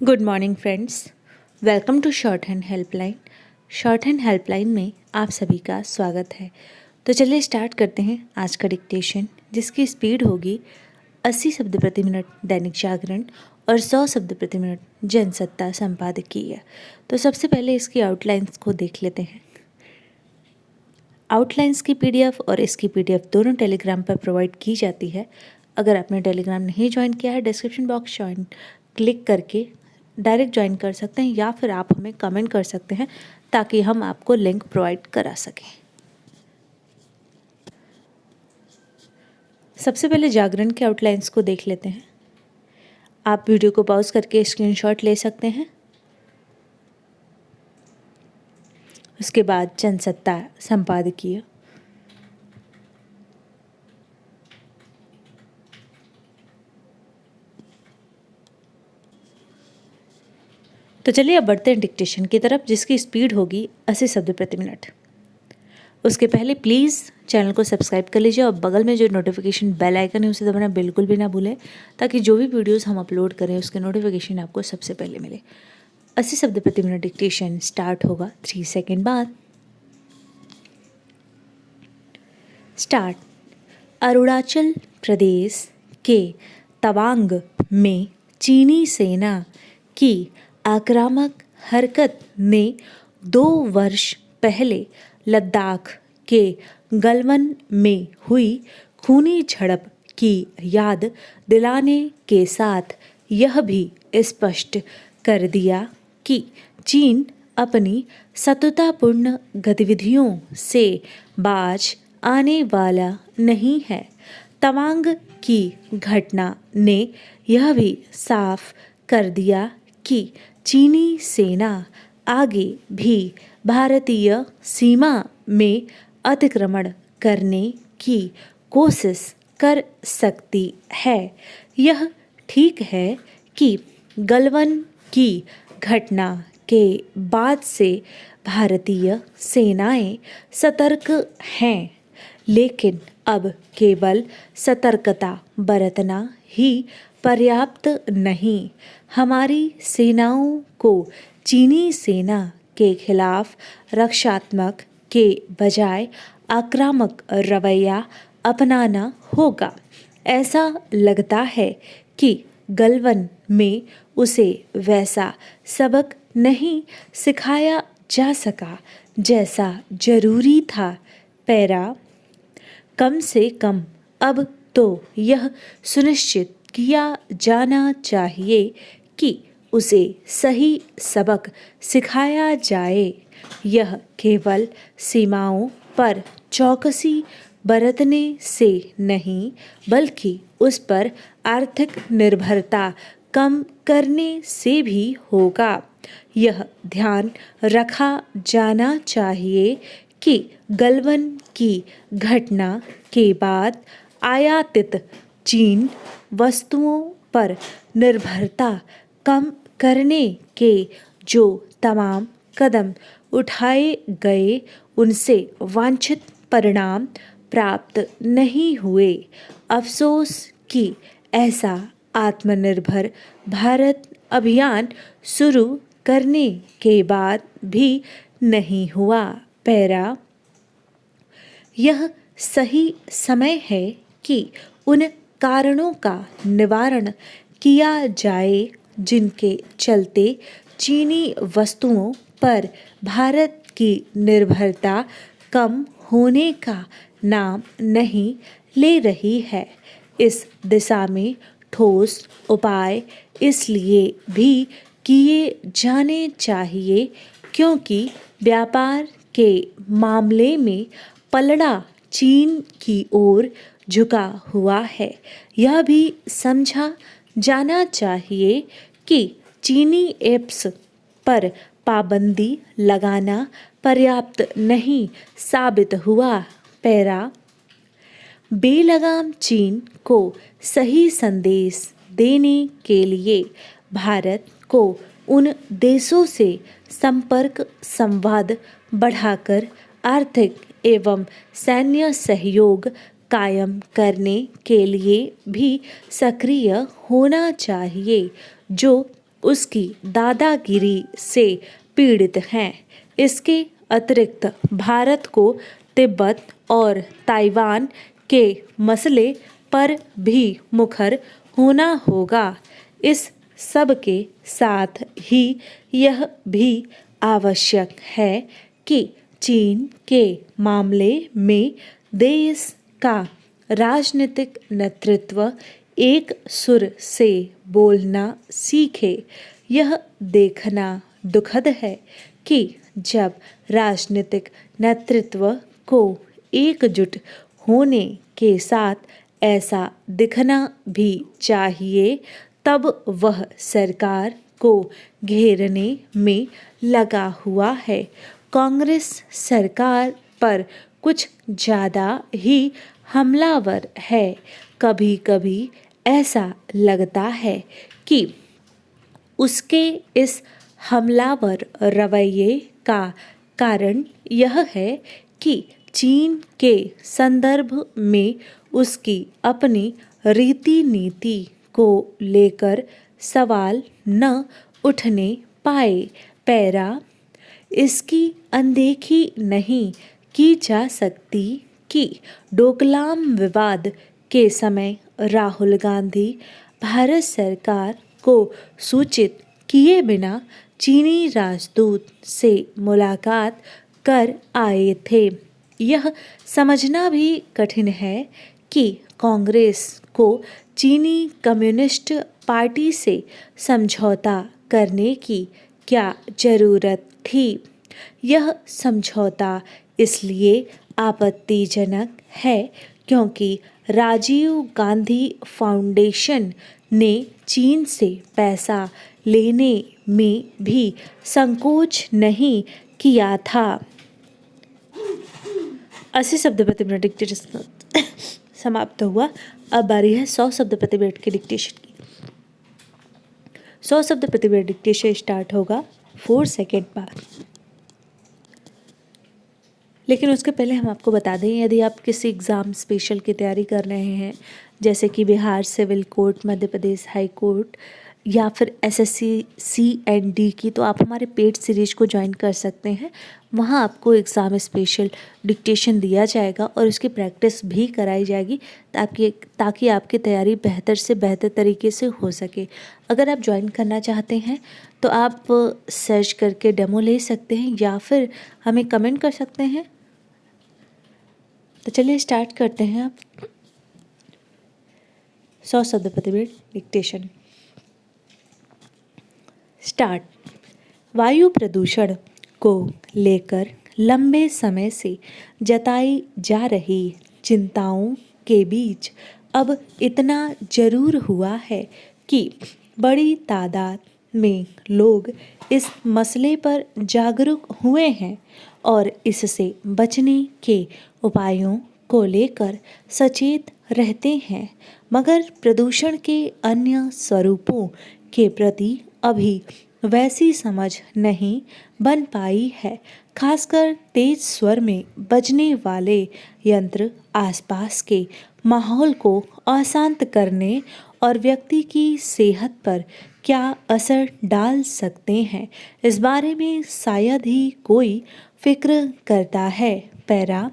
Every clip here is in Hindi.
Good morning friends, welcome to shorthand helpline. Shorthand helpline में आप सभी का स्वागत है। तो चलिए स्टार्ट करते हैं आज का डिक्टेशन, जिसकी स्पीड होगी 80 शब्द प्रति मिनट दैनिक जागरण और 100 शब्द प्रति मिनट जनसत्ता संपादकीय। तो सबसे पहले इसकी आउटलाइंस को देख लेते हैं। आउटलाइंस की पीडीएफ और इसकी पीडीएफ दोनों टेलीग्राम पर प्रोवाइड की जाती है। अगर आपने टेलीग्राम नहीं ज्वाइन किया है, डिस्क्रिप्शन बॉक्स ज्वाइन क्लिक करके डायरेक्ट ज्वाइन कर सकते हैं या फिर आप हमें कमेंट कर सकते हैं ताकि हम आपको लिंक प्रोवाइड करा सकें। सबसे पहले जागरण के आउटलाइंस को देख लेते हैं। आप वीडियो को पॉज करके स्क्रीनशॉट ले सकते हैं। उसके बाद जनसत्ता संपादकीय, तो चलिए अब बढ़ते हैं डिक्टेशन की तरफ, जिसकी स्पीड होगी 80 शब्द प्रति मिनट। उसके पहले प्लीज़ चैनल को सब्सक्राइब कर लीजिए और बगल में जो नोटिफिकेशन बेल आइकन है उसे दबाना बिल्कुल भी ना भूलें, ताकि जो भी वीडियोस हम अपलोड करें उसके नोटिफिकेशन आपको सबसे पहले मिले। 80 शब्द प्रति मिनट डिक्टेशन स्टार्ट होगा 3 सेकेंड बाद। स्टार्ट। अरुणाचल प्रदेश के तवांग में चीनी सेना की आक्रामक हरकत ने 2 वर्ष पहले लद्दाख के गलवान में हुई खूनी झड़प की याद दिलाने के साथ यह भी स्पष्ट कर दिया कि चीन अपनी शत्रुतापूर्ण गतिविधियों से बाज आने वाला नहीं है। तवांग की घटना ने यह भी साफ कर दिया कि चीनी सेना आगे भी भारतीय सीमा में अतिक्रमण करने की कोशिश कर सकती है। यह ठीक है कि गलवान की घटना के बाद से भारतीय सेनाएं सतर्क हैं, लेकिन अब केवल सतर्कता बरतना ही पर्याप्त नहीं। हमारी सेनाओं को चीनी सेना के खिलाफ रक्षात्मक के बजाय आक्रामक रवैया अपनाना होगा। ऐसा लगता है कि गलवान में उसे वैसा सबक नहीं सिखाया जा सका जैसा जरूरी था। पैरा। कम से कम अब तो यह सुनिश्चित किया जाना चाहिए कि उसे सही सबक सिखाया जाए। यह केवल सीमाओं पर चौकसी बरतने से नहीं, बल्कि उस पर आर्थिक निर्भरता कम करने से भी होगा। यह ध्यान रखा जाना चाहिए कि गलवान की घटना के बाद आयातित चीन वस्तुओं पर निर्भरता कम करने के जो तमाम कदम उठाए गए उनसे वांछित परिणाम प्राप्त नहीं हुए। अफसोस कि ऐसा आत्मनिर्भर भारत अभियान शुरू करने के बाद भी नहीं हुआ। पैरा। यह सही समय है कि उन कारणों का निवारण किया जाए जिनके चलते चीनी वस्तुओं पर भारत की निर्भरता कम होने का नाम नहीं ले रही है। इस दिशा में ठोस उपाय इसलिए भी किए जाने चाहिए क्योंकि व्यापार के मामले में पलड़ा चीन की ओर झुका हुआ है। यह भी समझा जाना चाहिए कि चीनी ऐप्स पर पाबंदी लगाना पर्याप्त नहीं साबित हुआ। पैरा। बेलगाम चीन को सही संदेश देने के लिए भारत को उन देशों से संपर्क संवाद बढ़ाकर आर्थिक एवं सैन्य सहयोग कायम करने के लिए भी सक्रिय होना चाहिए, जो उसकी दादागिरी से पीड़ित हैं। इसके अतिरिक्त भारत को तिब्बत और ताइवान के मसले पर भी मुखर होना होगा। इस सब के साथ ही यह भी आवश्यक है कि चीन के मामले में देश का राजनीतिक नेतृत्व एक सुर से बोलना सीखे। यह देखना दुखद है कि जब राजनीतिक नेतृत्व को एकजुट होने के साथ ऐसा दिखना भी चाहिए, तब वह सरकार को घेरने में लगा हुआ है। कांग्रेस सरकार पर कुछ ज़्यादा ही हमलावर है। कभी कभी ऐसा लगता है कि उसके इस हमलावर रवैये का कारण यह है कि चीन के संदर्भ में उसकी अपनी रीति नीति को लेकर सवाल न उठने पाए। पैरा, इसकी अनदेखी नहीं की जा सकती कि डोकलाम विवाद के समय राहुल गांधी भारत सरकार को सूचित किए बिना चीनी राजदूत से मुलाकात कर आए थे। यह समझना भी कठिन है कि कांग्रेस को चीनी कम्युनिस्ट पार्टी से समझौता करने की क्या ज़रूरत थी। यह समझौता इसलिए आपत्तिजनक है क्योंकि राजीव गांधी फाउंडेशन ने चीन से पैसा लेने में भी संकोच नहीं किया था। 80 शब्द प्रति मिनट डिक्टेशन समाप्त हुआ। अब बारी है 100 शब्द प्रति मिनट के डिक्टेशन की। 100 शब्द प्रति मिनट डिक्टेशन स्टार्ट होगा 4 सेकेंड बाद। लेकिन उसके पहले हम आपको बता दें, यदि आप किसी एग्ज़ाम स्पेशल की तैयारी कर रहे हैं, जैसे कि Bihar civil court, Madhya Pradesh high court या फिर एसएससी CND की, तो आप हमारे पेड सीरीज को ज्वाइन कर सकते हैं। वहाँ आपको एग्ज़ाम स्पेशल डिक्टेशन दिया जाएगा और उसकी प्रैक्टिस भी कराई जाएगी ताकि आपकी तैयारी बेहतर से बेहतर तरीके से हो सके। अगर आप ज्वाइन करना चाहते हैं तो आप सर्च करके डेमो ले सकते हैं या फिर हमें कमेंट कर सकते हैं। तो चलिए स्टार्ट करते हैं। आप 100 शब्द प्रति मिनट डिक्टेशन स्टार्ट। वायु प्रदूषण को लेकर लंबे समय से जताई जा रही चिंताओं के बीच अब इतना जरूर हुआ है कि बड़ी तादाद में लोग इस मसले पर जागरूक हुए हैं और इससे बचने के उपायों को लेकर सचेत रहते हैं, मगर प्रदूषण के अन्य स्वरूपों के प्रति अभी वैसी समझ नहीं बन पाई है। खासकर तेज स्वर में बजने वाले यंत्र आसपास के माहौल को अशांत करने और व्यक्ति की सेहत पर क्या असर डाल सकते हैं, इस बारे में शायद ही कोई फिक्र करता है। पैरा,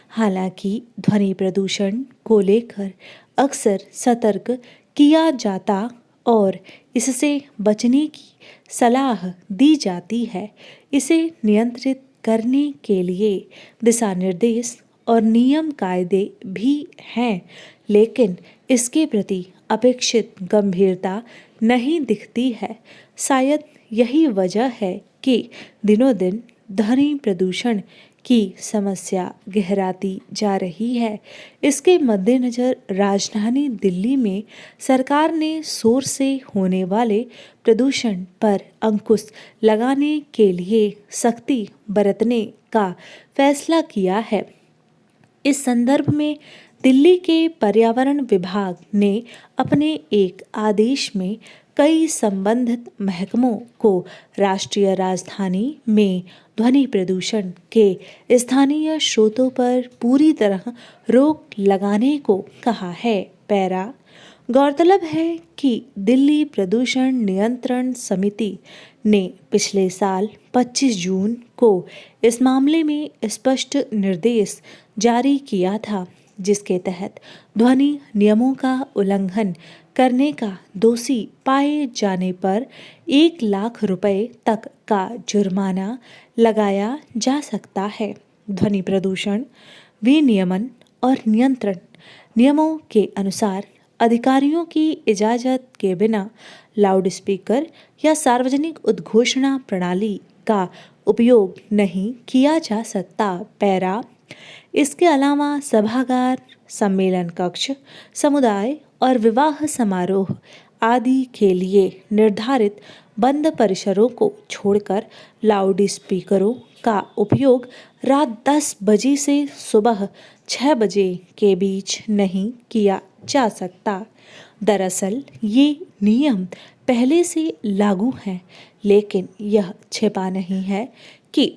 हालांकि ध्वनि प्रदूषण को लेकर अक्सर सतर्क किया जाता और इससे बचने की सलाह दी जाती है। इसे नियंत्रित करने के लिए दिशा निर्देश और नियम कायदे भी हैं, लेकिन इसके प्रति अपेक्षित गंभीरता नहीं दिखती है। शायद यही वजह है कि दिनों दिन ध्वनि प्रदूषण की समस्या गहराती जा रही है। इसके मद्देनज़र राजधानी दिल्ली में सरकार ने शोर से होने वाले प्रदूषण पर अंकुश लगाने के लिए सख्ती बरतने का फैसला किया है। इस संदर्भ में दिल्ली के पर्यावरण विभाग ने अपने एक आदेश में कई संबंधित महकमों को राष्ट्रीय राजधानी में ध्वनि प्रदूषण के स्थानीय स्रोतों पर पूरी तरह रोक लगाने को कहा है। पैरा, गौरतलब है कि दिल्ली प्रदूषण नियंत्रण समिति ने पिछले साल 25 जून को इस मामले में स्पष्ट निर्देश जारी किया था, जिसके तहत ध्वनि नियमों का उल्लंघन करने का दोषी पाए जाने पर 1 लाख रुपए तक का जुर्माना लगाया जा सकता है। ध्वनि प्रदूषण विनियमन और नियंत्रण नियमों के अनुसार अधिकारियों की इजाज़त के बिना लाउडस्पीकर या सार्वजनिक उद्घोषणा प्रणाली का उपयोग नहीं किया जा सकता। पैरा इसके अलावा सभागार, सम्मेलन कक्ष, समुदाय और विवाह समारोह आदि के लिए निर्धारित बंद परिसरों को छोड़कर लाउड स्पीकरों का उपयोग रात 10 बजे से सुबह 6 बजे के बीच नहीं किया जा सकता। दरअसल ये नियम पहले से लागू हैं, लेकिन यह छिपा नहीं है कि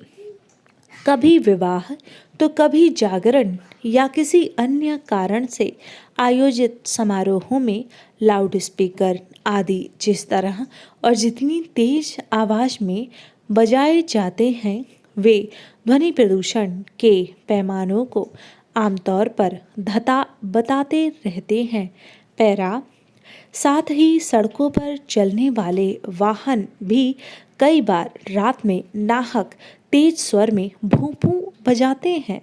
कभी विवाह तो कभी जागरण या किसी अन्य कारण से आयोजित समारोहों में लाउड स्पीकर आदि जिस तरह और जितनी तेज आवाज़ में बजाए जाते हैं, वे ध्वनि प्रदूषण के पैमानों को आमतौर पर बताते रहते हैं। पैरा साथ ही सड़कों पर चलने वाले वाहन भी कई बार रात में नाहक तेज स्वर में भूं भूं बजाते हैं।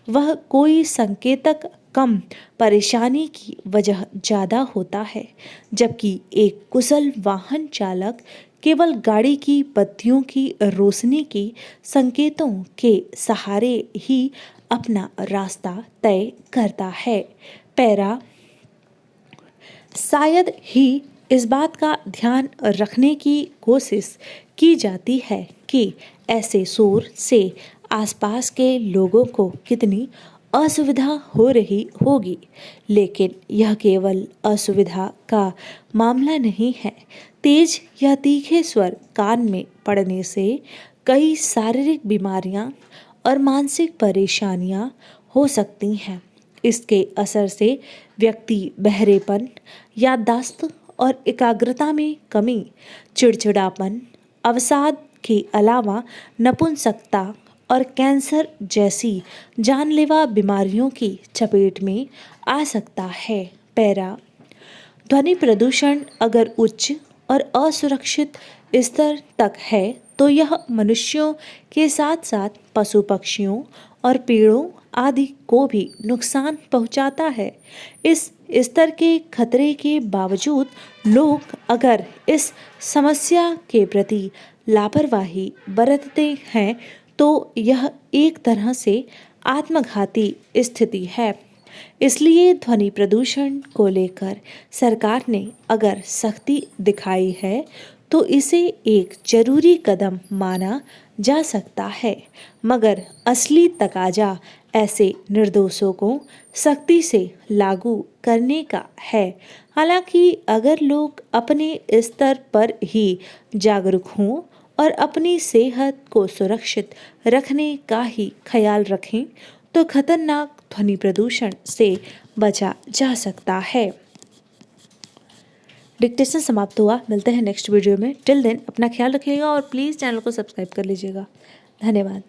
वह कोई संकेतक कम परेशानी की वजह ज़्यादा होता है, जबकि एक कुशल वाहन चालक केवल गाड़ी की बत्तियों की रोशनी की संकेतों के सहारे ही अपना रास्ता तय करता है। पैरा शायद ही इस बात का ध्यान रखने की कोशिश की जाती है कि ऐसे शोर से आसपास के लोगों को कितनी असुविधा हो रही होगी, लेकिन यह केवल असुविधा का मामला नहीं है। तेज या तीखे स्वर कान में पड़ने से कई शारीरिक बीमारियां और मानसिक परेशानियां हो सकती हैं। इसके असर से व्यक्ति बहरेपन, याददाश्त और एकाग्रता में कमी, चिड़चिड़ापन, अवसाद के अलावा नपुंसकता और कैंसर जैसी जानलेवा बीमारियों की चपेट में आ सकता है। पैरा ध्वनि प्रदूषण अगर उच्च और असुरक्षित स्तर तक है तो यह मनुष्यों के साथ साथ पशु पक्षियों और पेड़ों आदि को भी नुकसान पहुंचाता है। इस स्तर के खतरे के बावजूद लोग अगर इस समस्या के प्रति लापरवाही बरतते हैं तो यह एक तरह से आत्मघाती स्थिति है। इसलिए ध्वनि प्रदूषण को लेकर सरकार ने अगर सख्ती दिखाई है तो इसे एक जरूरी कदम माना जा सकता है, मगर असली तकाजा ऐसे निर्देशों को सख्ती से लागू करने का है। हालांकि अगर लोग अपने स्तर पर ही जागरूक हों और अपनी सेहत को सुरक्षित रखने का ही ख्याल रखें तो खतरनाक ध्वनि प्रदूषण से बचा जा सकता है। डिक्टेशन समाप्त हुआ। मिलते हैं नेक्स्ट वीडियो में। टिल देन अपना ख्याल रखिएगा और प्लीज़ चैनल को सब्सक्राइब कर लीजिएगा। धन्यवाद।